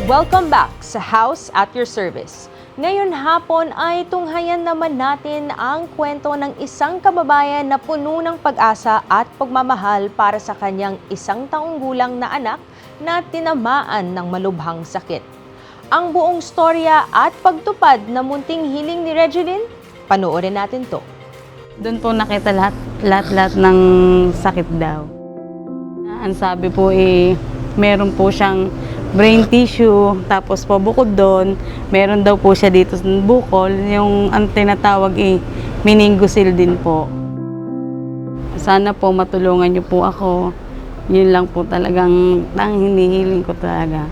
Welcome back sa House at Your Service. Ngayon hapon ay tunghayan naman natin ang kwento ng isang kababayan na puno ng pag-asa at pagmamahal para sa kanyang 1 taong gulang na anak na tinamaan ng malubhang sakit. Ang buong storya at pagtupad na munting hiling ni Regeline, panoorin natin to. Doon po nakita lahat ng sakit daw. Ang sabi po meron po siyang brain tissue, tapos po bukod doon, meron daw po siya dito sa bukol, yung ang tinatawag meningosil din po. Sana po matulungan niyo po ako. Yun lang po talagang hinihiling ko talaga.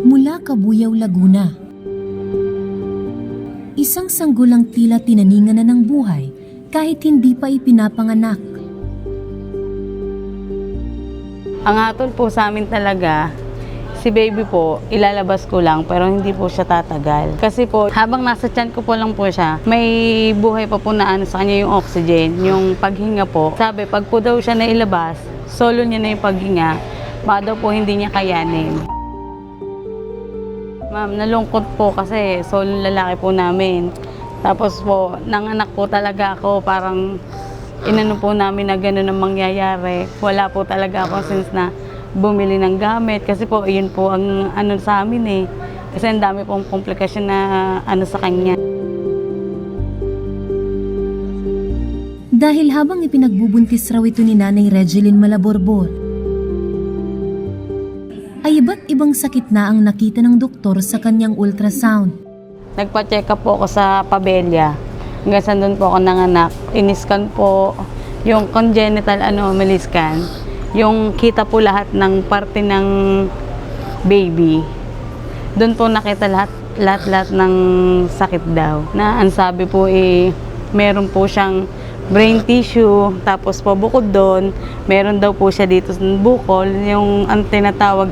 Mula Cabuyao, Laguna. Isang sanggulang tila tinaningan na ng buhay kahit hindi pa ipinapanganak. Ang hatol po sa amin talaga, si baby po, ilalabas ko lang pero hindi po siya tatagal. Kasi po, habang nasa tiyan ko po lang po siya, may buhay pa po na sa kanya yung oxygen, yung paghinga po. Sabi, pag po daw siya nailabas, solo niya na yung paghinga, baka daw po hindi niya kayanin. Ma'am, nalungkot po kasi solo lalaki po namin. Tapos po, nanganak po talaga ako, parang inano po namin na gano'n ang mangyayari. Wala po talaga ako since na bumili ng gamit. Kasi po, yun po ang ano sa amin Kasi ang dami pong komplikasyon na ano sa kanya. Dahil habang ipinagbubuntis raw ito ni Nanay Regeline Malaborbor, ay iba't ibang sakit na ang nakita ng doktor sa kanyang ultrasound. Nagpa-check up po ako sa Pabella. Hanggang saan doon po ako nanganak. In-scan po yung congenital anomaly scan. Yung kita po lahat ng parte ng baby. Doon po nakita lahat ng sakit daw. Na ang sabi po meron po siyang brain tissue, tapos po bukod doon, meron daw po siya dito sa bukol, yung ang tinatawag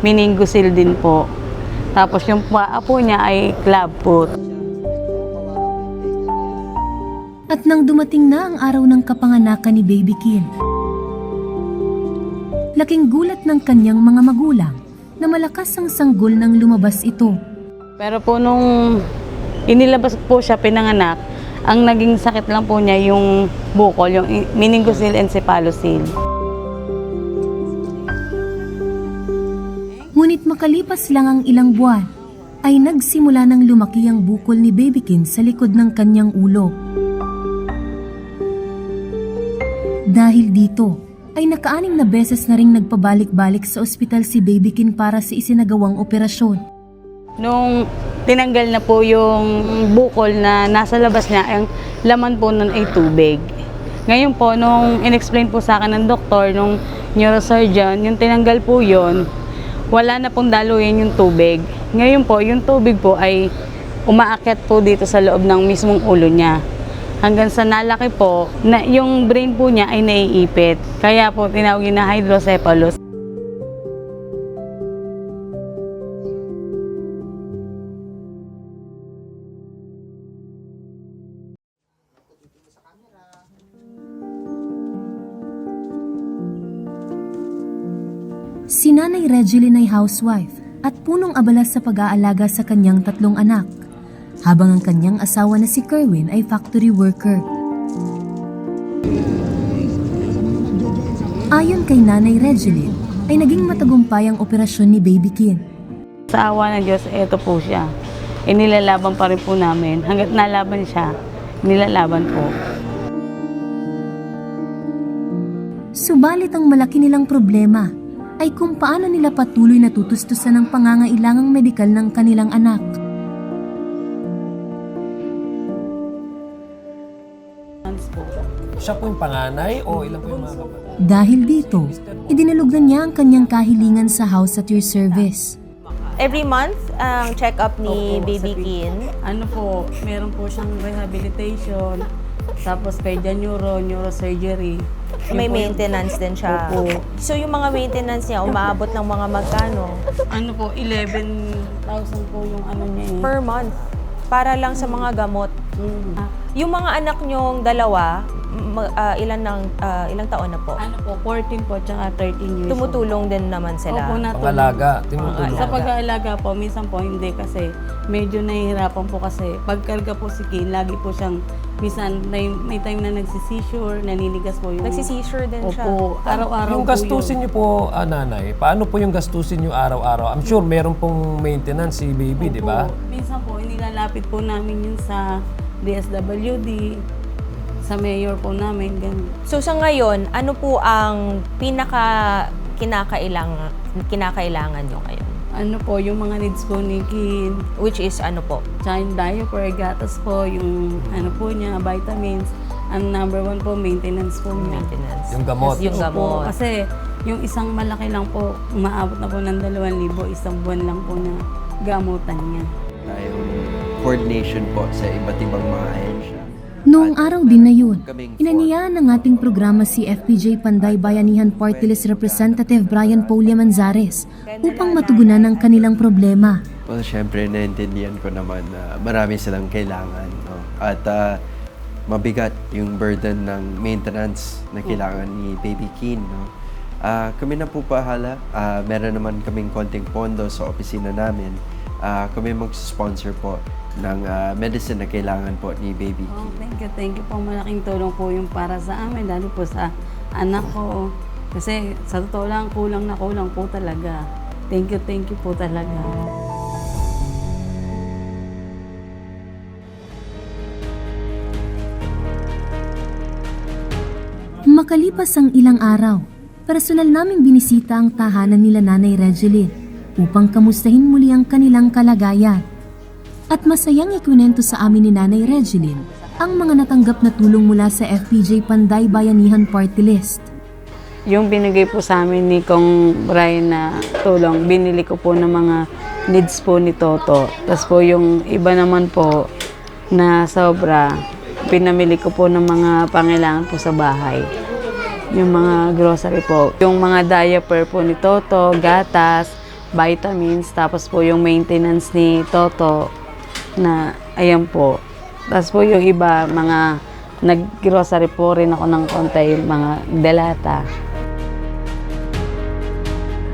meningosil din po. Tapos yung paa po niya ay club foot. At nang dumating na ang araw ng kapanganakan ni Baby Kin, laking gulat ng kanyang mga magulang na malakas ang sanggol nang lumabas ito. Pero po nung inilabas po siya pinanganak, ang naging sakit lang po niya yung bukol, yung meningosil encephalosil. Ngunit makalipas lang ang ilang buwan, ay nagsimula ng lumaki ang bukol ni Baby Kin sa likod ng kanyang ulo. Dahil dito, ay naka-6 na beses na ring nagpabalik-balik sa ospital si Baby Kin para sa isinagawang operasyon. Nung tinanggal na po yung bukol na nasa labas niya, ang laman po nun ay tubig. Ngayon po, nung in-explain po sa akin ng doktor, nung neurosurgeon, yung tinanggal po yun, wala na pong daluyan yung tubig. Ngayon po, yung tubig po ay umaakyat po dito sa loob ng mismong ulo niya. Hanggang sa nalaki po, na yung brain po niya ay naiipit. Kaya po tinawag na hydrocephalus. Si Nanay Regeline ay housewife at punong abala sa pag-aalaga sa kanyang 3 anak, habang ang kanyang asawa na si Kerwin ay factory worker. Ayon kay Nanay Regeline, ay naging matagumpay ang operasyon ni Baby Kin. Sa awa ng Diyos, eto po siya. Nilalaban pa rin po namin. Hanggat nalaban siya, nilalaban po. Subalit ang malaki nilang problema ay kung paano nila patuloy natutustusan ang pangangailangang medikal ng kanilang anak. Siya po yung panganay o ilan po yung mga kapatid? Dahil dito, idinalugdan niya ang kanyang kahilingan sa House at Your Service. Every month, ang check-up ni Baby Kin. Ano po, meron po siyang rehabilitation, tapos kay neurosurgery. May maintenance din siya. Opo. So yung mga maintenance niya, umaabot ng mga magkano? Ano po, 11,000 po yung ano niya Per month. Para lang sa mga gamot. Yung mga anak nyong dalawa, ilang taon na po? Ano po, 14 po, tsaka 13 years old. Tumutulong din naman sila. Opo, natulong. Pangalaga, tinutulong. Sa pag-aalaga po, minsan po hindi kasi medyo nahihirapan po kasi pagkarga po si Kin, lagi po siyang, minsan may time na nagsisisure, naninigas po yung... Nagsisisure din siya. Opo, araw-araw Yung po gastusin niyo po, nanay, paano po yung gastusin niyo araw-araw? I'm sure meron pong maintenance si baby, di ba? Opo. Minsan po, inilalapit po namin yun sa DSWD, sa mayor po namin, ganun. So sa ngayon, ano po ang pinaka kinakailangan nyo ngayon? Ano po, yung mga needs po ni Kin, Which is ano po? tsaka yung diaper, gatas po, yung ano po niya, vitamins. Ang number 1 po, maintenance po niya. Maintenance. Yung gamot. Yung Opo, gamot. kasi yung isang malaki lang po, umaabot na po ng 2,000, isang buwan lang po na gamutan niya. Tayong coordination po sa iba't ibang mga ahensya. Noong At araw din na yun, kaming inaniyaan ng ating programa si FPJ Panday Bayanihan Party List Representative Brian Paulia Manzares upang matugunan ang kanilang problema. Well, syempre, naintindihan ko naman na marami silang kailangan. No? At mabigat yung burden ng maintenance na kailangan ni Baby Kin. No? Kami na po pahala. Meron naman kaming konting pondo sa opisina namin. Kami mag-sponsor po ng medicine na kailangan po ni Baby Oh, Kin. thank you po. Malaking tulong po yung para sa amin, lalo po sa anak ko. Kasi sa totoo lang, kulang na kulang po talaga. Thank you po talaga. Makalipas ang ilang araw, personal naming binisita ang tahanan nila Nanay Regeline upang kamustahin muli ang kanilang kalagayan. At masayang ikunento sa amin ni Nanay Regeline ang mga natanggap na tulong mula sa FPJ Panday Bayanihan Party List. Yung binigay po sa amin ni Kong Brian na tulong, binili ko po ng mga needs po ni Toto. Tapos po yung iba naman po na sobra, pinamili ko po ng mga pangailangan po sa bahay. Yung mga grocery po. Yung mga diaper po ni Toto, gatas, vitamins, tapos po yung maintenance ni Toto na ayan po. Tapos po yung iba, mga nag-grocery po rin ako ng konti, yung mga delata.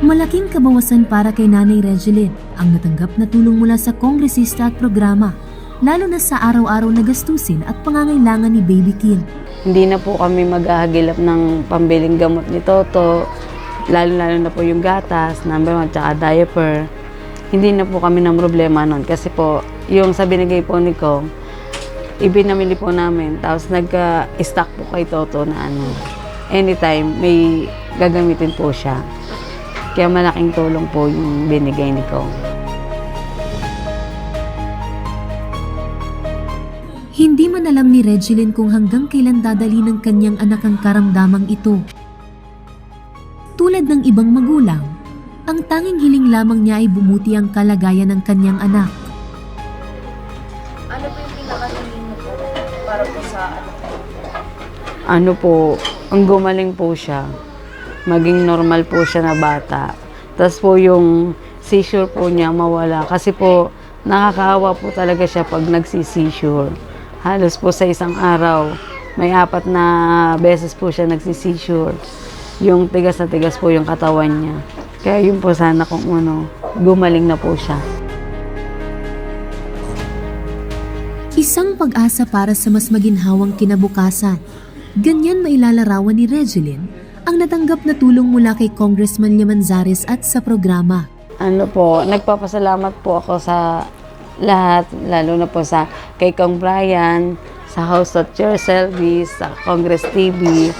Malaking kabawasan para kay Nanay Regeline ang natanggap na tulong mula sa kongresista at programa, lalo na sa araw-araw na gastusin at pangangailangan ni Baby Kin. Hindi na po kami maghahagilap ng pambiling gamot ni Toto, lalo-lalo na po yung gatas, number 1, tsaka diaper. Hindi na po kami ng problema nun kasi po, yung sa binigay po ni Kong, ibinamili po namin, tapos nag-stock po kay Toto na anytime may gagamitin po siya. Kaya malaking tulong po yung binigay ni Kong. Hindi man alam ni Regeline kung hanggang kailan dadali ng kanyang anak ang karamdamang ito. Tulad ng ibang magulang, ang tanging hiling lamang niya ay bumuti ang kalagayan ng kanyang anak. Ano po yung pinakahiling mo po para po sa Ano po, ang gumaling po siya. Maging normal po siya na bata. Tapos po yung seizure po niya mawala. Kasi po, nakakahawa po talaga siya pag nagsi-seizure. Halos po sa isang araw, may 4 na beses po siya nagsi-seizure. Yung tigas na tigas po yung katawan niya. Kaya yun po sana kung gumaling na po siya. Isang pag-asa para sa mas maginhawang kinabukasan. Ganyan mailalarawan ni Regeline ang natanggap na tulong mula kay Congressman Manzares at sa programa. Ano po, nagpapasalamat po ako sa lahat, lalo na po sa kay Kong Brian, sa House of Chair Service, sa Congress TV.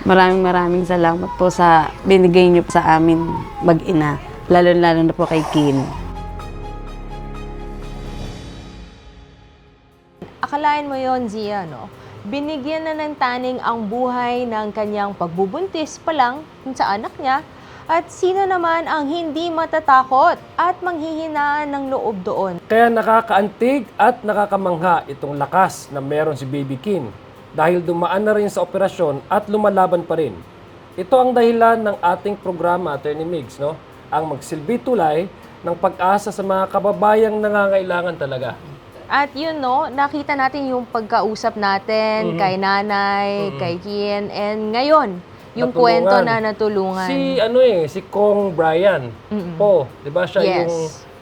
Maraming salamat po sa binigay niyo sa amin mag-ina, lalo na po kay Kin. Akalain mo yon, Zia, no? Binigyan na ng taning ang buhay ng kanyang pagbubuntis pa lang sa anak niya. At sino naman ang hindi matatakot at manghihinaan ng loob doon? Kaya nakakaantig at nakakamangha itong lakas na meron si Baby Kin dahil dumaan na rin sa operasyon at lumalaban pa rin. Ito ang dahilan ng ating programa, Attorney Migs, no? Ang magsilbi tulay ng pag-asa sa mga kababayang nangangailangan talaga. At yun, no, nakita natin yung pagkausap natin kay nanay, kay Kian, and ngayon, yung Natulungan. kwento na natulungan. Si Kong Brian po, 'di ba siya Yes. yung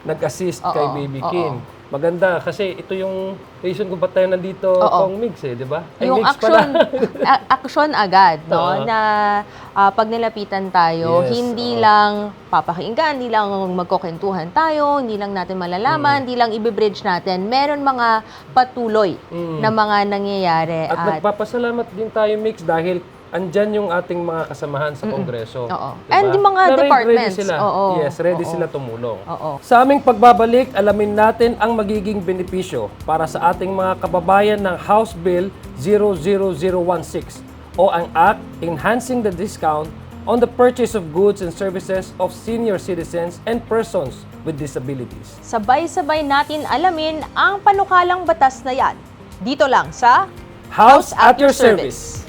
nag-assist Oo, kay Baby oo. Kin. Maganda kasi ito yung reason kung ba't tayo nandito, Kong Migs, 'di ba? Ay, Yung Migs pala. action agad, no? Oo. Na pag nilapitan tayo, Yes, hindi oo. lang papakinggan, hindi lang magkukwentuhan tayo, hindi lang natin malalaman, hindi lang ibibridge natin. Meron mga patuloy na mga nangyayari. At nagpapasalamat din tayo, Mix, dahil andyan yung ating mga kasamahan sa Kongreso. Oo. Diba? And yung mga Na departments. Ready sila. Oo. Yes, ready Oo. sila tumulong. Oo. Sa aming pagbabalik, alamin natin ang magiging benepisyo para sa ating mga kababayan ng House Bill 00016 o ang Act Enhancing the Discount on the Purchase of Goods and Services of Senior Citizens and Persons with Disabilities. Sabay-sabay natin alamin ang panukalang batas na yan. Dito lang sa House at your service.